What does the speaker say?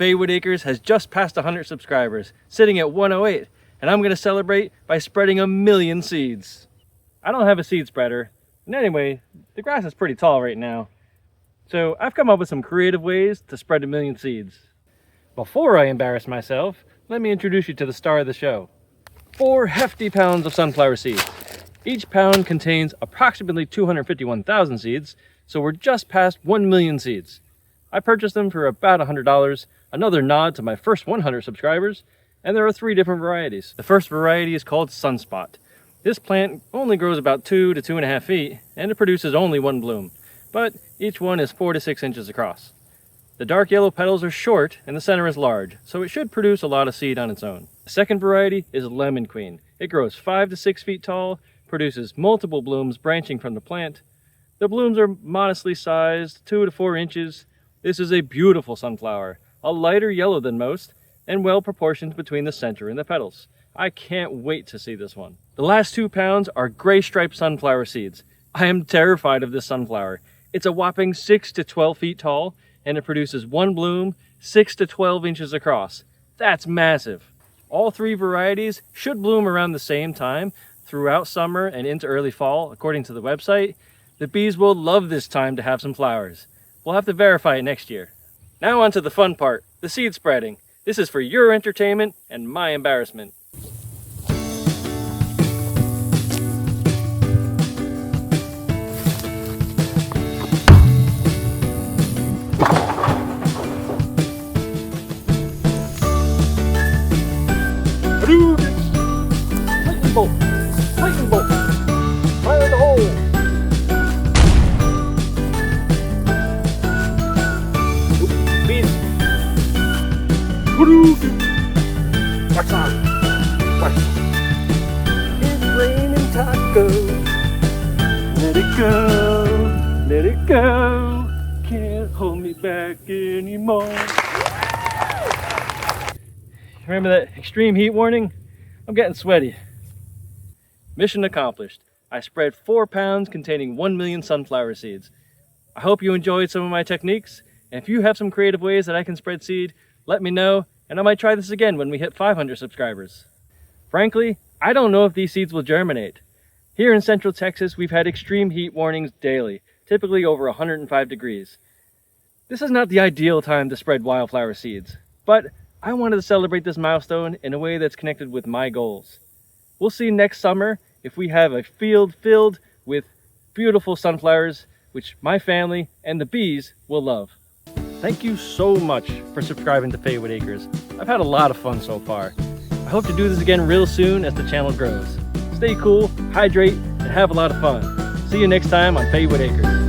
Faewood Acres has just passed 100 subscribers, sitting at 108, and I'm going to celebrate by spreading 1,000,000 seeds. I don't have a seed spreader, and anyway, the grass is pretty tall right now. So I've come up with some creative ways to spread 1,000,000 seeds. Before I embarrass myself, let me introduce you to the star of the show. 4 hefty pounds of sunflower seeds. Each pound contains approximately 251,000 seeds, so we're just past 1,000,000 seeds. I purchased them for about $100, another nod to my first 100 subscribers, and there are 3 different varieties. The first variety is called Sunspot. This plant only grows about 2 to 2.5 feet, and it produces only 1 bloom, but each one is 4 to 6 inches across. The dark yellow petals are short and the center is large, so it should produce a lot of seed on its own. The second variety is Lemon Queen. It grows 5 to 6 feet tall, produces multiple blooms branching from the plant. The blooms are modestly sized, 2 to 4 inches. This is a beautiful sunflower, a lighter yellow than most, and well proportioned between the center and the petals. I can't wait to see this one. The last 2 pounds are gray striped sunflower seeds. I am terrified of this sunflower. It's a whopping 6 to 12 feet tall, and it produces 1 bloom 6 to 12 inches across. That's massive. All 3 varieties should bloom around the same time throughout summer and into early fall, according to the website. The bees will love this time to have some flowers. We'll have to verify it next year. Now on to the fun part, the seed spreading. This is for your entertainment and my embarrassment. Lightning bolt! Lightning bolt! Fire in the hole! Bees! Wax on! Wax on! It's raining tacos! Let it go! Let it go! Can't hold me back anymore! Remember that extreme heat warning? I'm getting sweaty. Mission accomplished. I spread 4 pounds containing 1,000,000 sunflower seeds. I hope you enjoyed some of my techniques, and if you have some creative ways that I can spread seed, let me know, and I might try this again when we hit 500 subscribers. Frankly, I don't know if these seeds will germinate. Here in Central Texas, we've had extreme heat warnings daily, typically over 105 degrees. This is not the ideal time to spread wildflower seeds, but I wanted to celebrate this milestone in a way that's connected with my goals. We'll see next summer if we have a field filled with beautiful sunflowers, which my family and the bees will love. Thank you so much for subscribing to Faewood Acres. I've had a lot of fun so far. I hope to do this again real soon as the channel grows. Stay cool, hydrate, and have a lot of fun. See you next time on Faewood Acres.